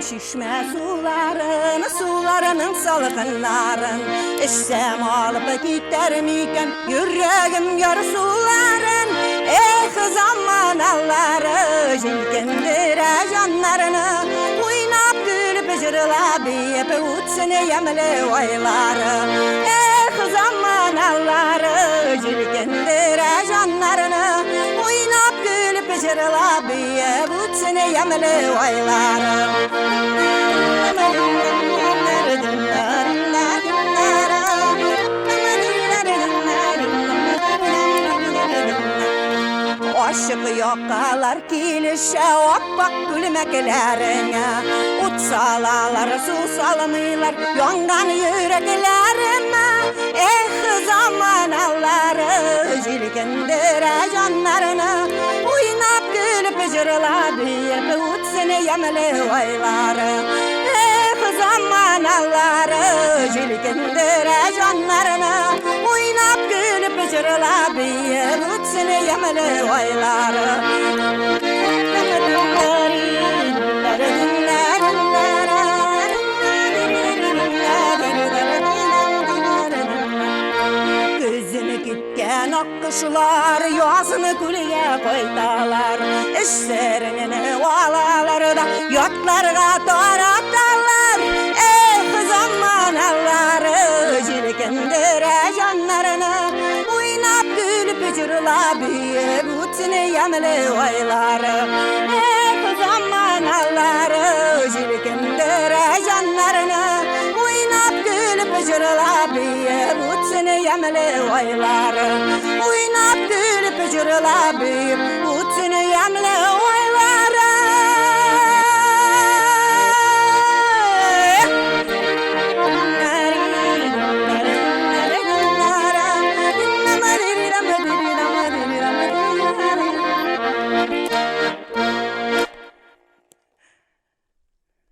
şişme sularının salkınların. İşsem alıp gider miken yüreğim yar suların. Zaman alları jilkendire canlarını. Oynap gülüp jırılap yep utsine yemle oyları. Zaman alları jilkendire canlarını. Oynap gülüp jırılap yep utsine yemle oyları. Aşık yokkalar kilişe oppak gülmeklerine. Utsalalar su salmıylar yangan yüreklerime. Zaman alları jilkendire canlarını. Oynap gülüp jırılap yep utsine yemle oyları. Zaman alları jilkendire canlarını. Oynap gülüp jırılap yep utsine yemle oyları. Gözünü gitken akkışlar yazını gülüye koydalar. İşlerini valaları da yatlarga taraftarlar. Zaman alları jilkendire canlarını. Oynap gülüp jırılap yep utsine yemle oyları. Zaman alları jilkendire canlarını. Oynap gülüp jırılap yep utsine yemle oyları. Oynap gülüp jırılap yep utsine yemle oyları.